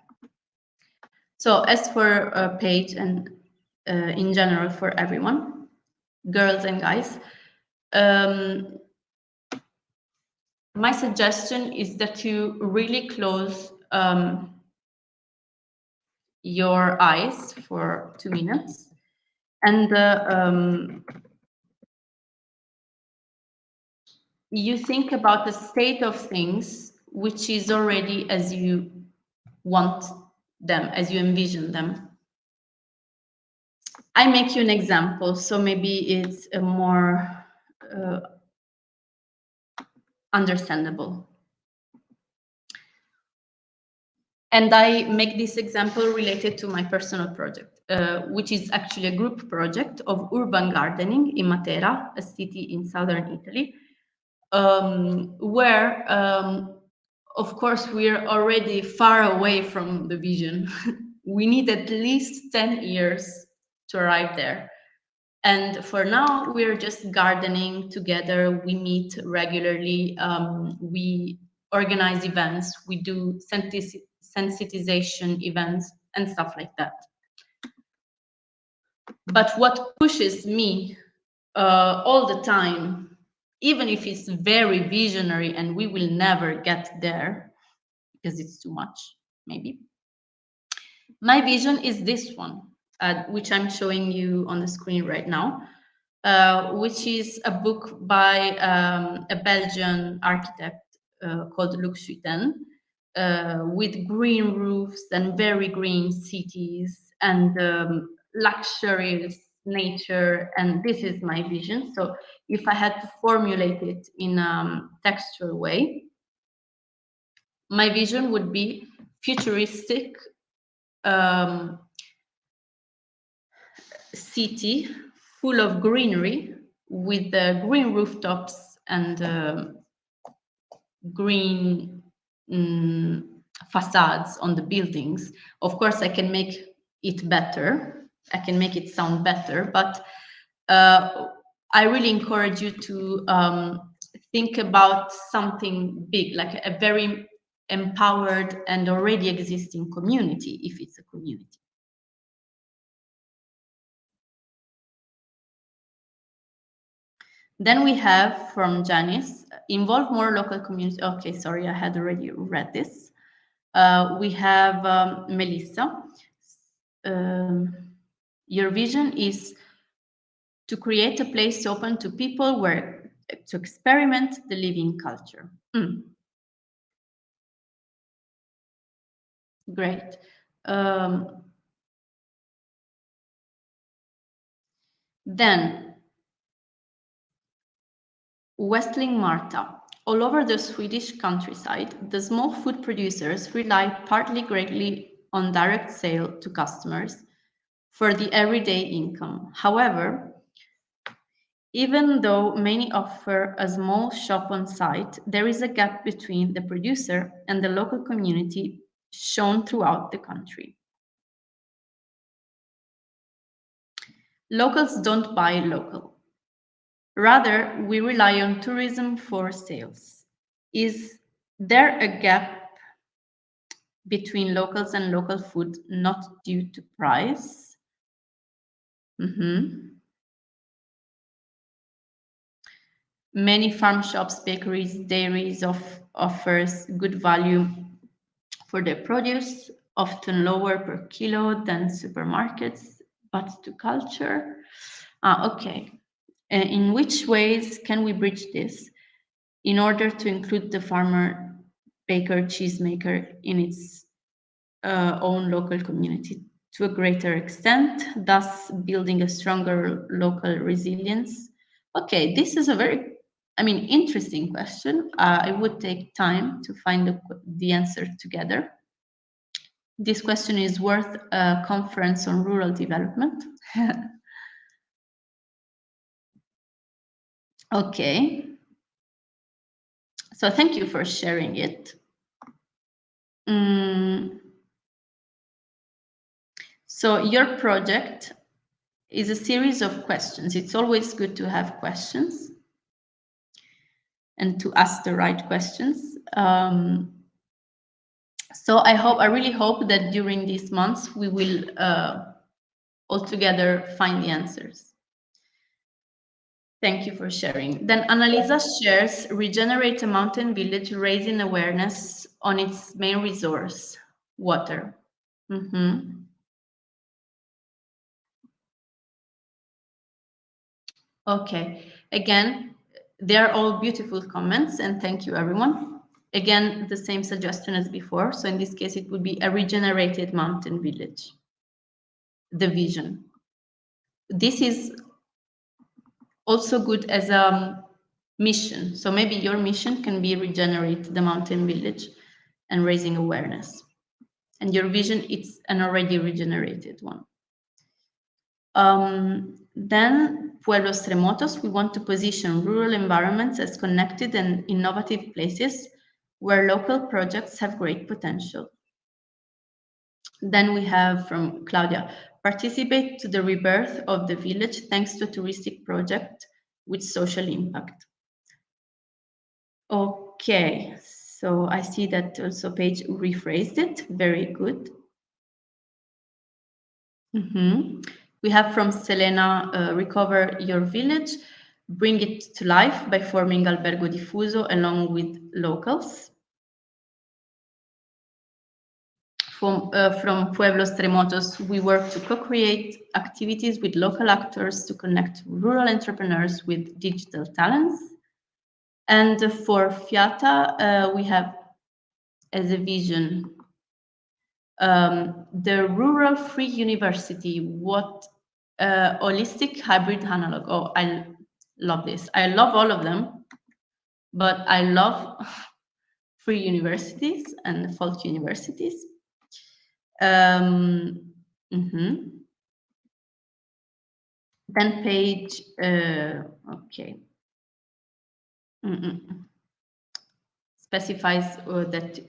S1: So as for Paige and in general for everyone, girls and guys, my suggestion is that you really close your eyes for 2 minutes and you think about the state of things which is already as you want them, as you envision them. I make you an example, so maybe it's a more understandable. And I make this example related to my personal project, which is actually a group project of urban gardening in Matera, a city in southern Italy, where, of course, we're already far away from the vision. We need at least 10 years to arrive there. And for now, we're just gardening together. We meet regularly. We organize events. We do sensitization events and stuff like that. But what pushes me all the time, even if it's very visionary and we will never get there because it's too much, maybe. My vision is this one, which I'm showing you on the screen right now. Which is a book by a Belgian architect called Luc Schuiten, with green roofs and very green cities and luxurious nature. And this is my vision. So if I had to formulate it in a textual way, my vision would be futuristic city full of greenery with the green rooftops and green facades on the buildings. Of course, I can make it better. I can make it sound better, but I really encourage you to think about something big, like a very empowered and already existing community, if it's a community. Then we have from Janice, involve more local community. Okay, sorry, I had already read this. We have Melissa. Your vision is to create a place open to people where to experiment the living culture. Great. Then Westling Marta. All over the Swedish countryside, the small food producers rely partly greatly on direct sale to customers for the everyday income. However, even though many offer a small shop on site, there is a gap between the producer and the local community shown throughout the country. Locals don't buy local. Rather, we rely on tourism for sales. Is there a gap between locals and local food not due to price? Many farm shops, bakeries, dairies offers good value for their produce, often lower per kilo than supermarkets, but to culture. Okay. In which ways can we bridge this in order to include the farmer, baker, cheesemaker in its own local community to a greater extent, thus building a stronger local resilience? Okay, this is a very, interesting question. I would take time to find the answer together. This question is worth a conference on rural development. Okay. So thank you for sharing it. So your project is a series of questions. It's always good to have questions and to ask the right questions. So I really hope that during these months we will all together find the answers. Thank you for sharing. Then Annalisa shares regenerate a mountain village, raising awareness on its main resource, water. Okay, again, they are all beautiful comments, and thank you, everyone. Again, the same suggestion as before. So in this case, it would be a regenerated mountain village, the vision. This is also good as a mission. So maybe your mission can be regenerate the mountain village and raising awareness. And your vision, it's an already regenerated one. Then Pueblos Remotos, we want to position rural environments as connected and innovative places where local projects have great potential. Then we have from Claudia, participate to the rebirth of the village thanks to a touristic project with social impact. Okay, so I see that also Paige rephrased it. Very good. We have from Selena, recover your village, bring it to life by forming albergo diffuso along with locals. From Pueblos Remotos, we work to co-create activities with local actors to connect rural entrepreneurs with digital talents. And for Fiata, we have as a vision the rural free university, what holistic hybrid analog. Oh, I love this. I love all of them, but I love free universities and fault universities. Then Page, okay. Specifies that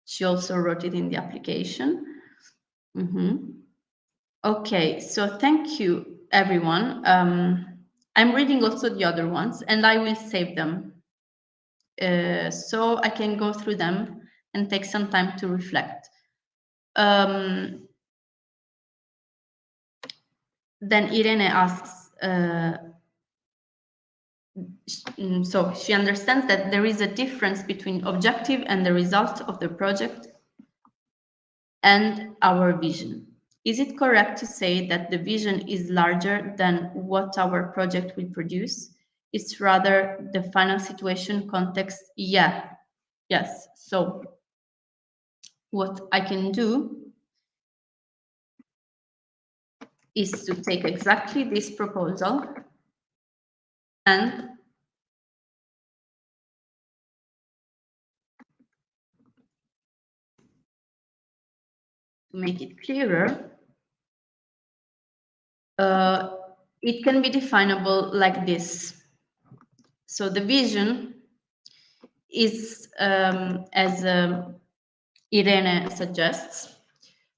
S1: she also wrote it in the application. Okay, so thank you, everyone. I'm reading also the other ones, and I will save them. So I can go through them and take some time to reflect. Then Irene asks, so she understands that there is a difference between objective and the result of the project and our vision. Is it correct to say that the vision is larger than what our project will produce? It's rather the final situation context. Yeah, yes. So what I can do is to take exactly this proposal and to make it clearer, it can be definable like this. So the vision is, as Irene suggests,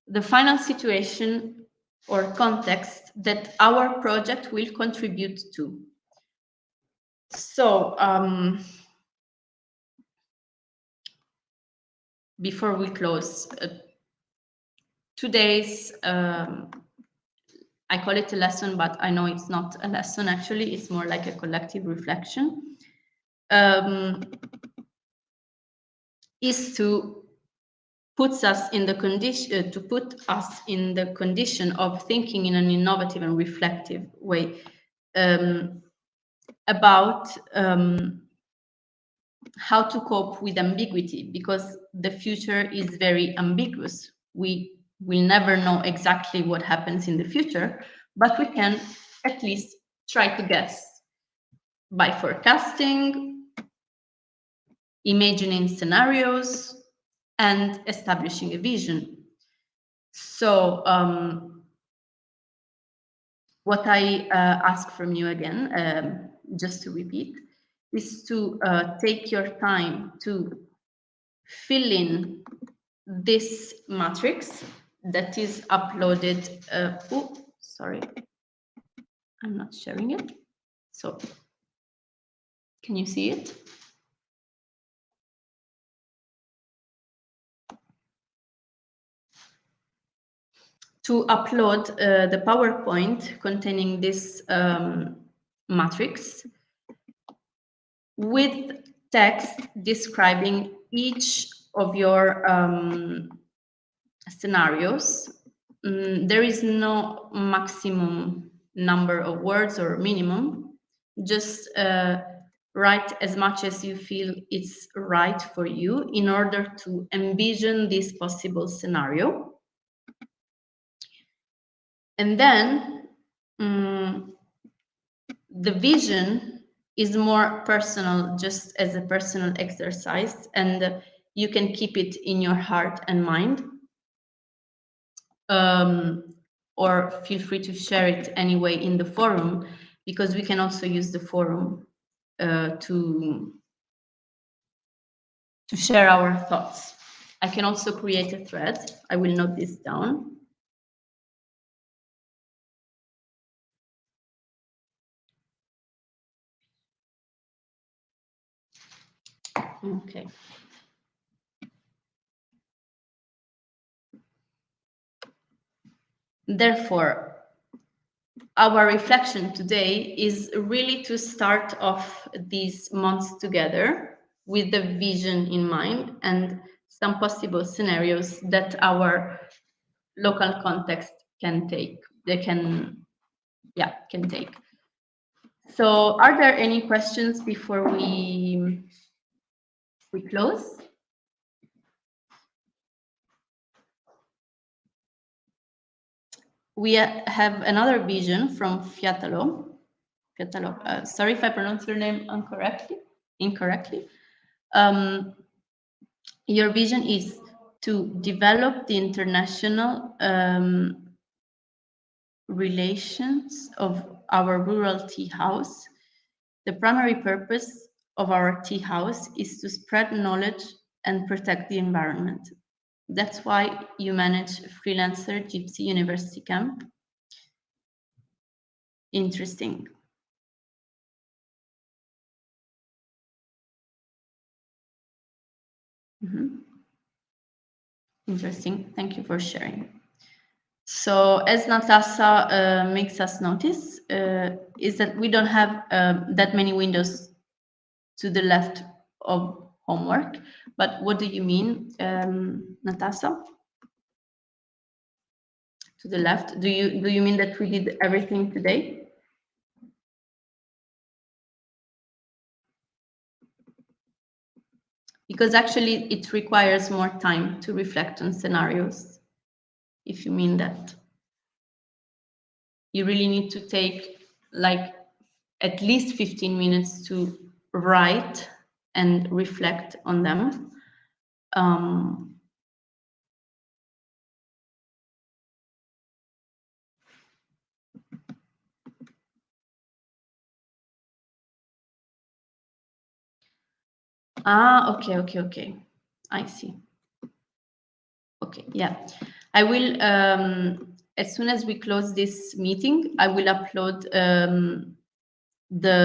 S1: the final situation or context that our project will contribute to. So before we close, today's, I call it a lesson, but I know it's not a lesson actually, it's more like a collective reflection, is to put us in the condition of thinking in an innovative and reflective way about how to cope with ambiguity, because the future is very ambiguous. We will never know exactly what happens in the future, but we can at least try to guess by forecasting, imagining scenarios, and establishing a vision. So what I ask from you again, just to repeat, is to take your time to fill in this matrix that is uploaded. Oh, sorry, I'm not sharing it. So can you see it? To upload the PowerPoint containing this matrix with text describing each of your scenarios. There is no maximum number of words or minimum. Just write as much as you feel it's right for you in order to envision this possible scenario. And then the vision is more personal, just as a personal exercise, and you can keep it in your heart and mind. Or feel free to share it anyway in the forum, because we can also use the forum to share our thoughts. I can also create a thread. I will note this down. Okay. Therefore, our reflection today is really to start off these months together with the vision in mind and some possible scenarios that our local context can take. They can take. So are there any questions before we close? We have another vision from Fiatalo. Sorry if I pronounce your name incorrectly. Your vision is to develop the international relations of our rural tea house. The primary purpose of our tea house is to spread knowledge and protect the environment. That's why you manage freelancer Gypsy University Camp. Interesting. Interesting. Thank you for sharing. So as Natasha makes us notice, is that we don't have that many windows to the left of homework. But what do you mean, Natasha? To the left? Do you mean that we did everything today? Because actually it requires more time to reflect on scenarios, if you mean that. You really need to take like at least 15 minutes to write and reflect on them. Okay. I see. Okay, yeah. I will, as soon as we close this meeting, I will upload the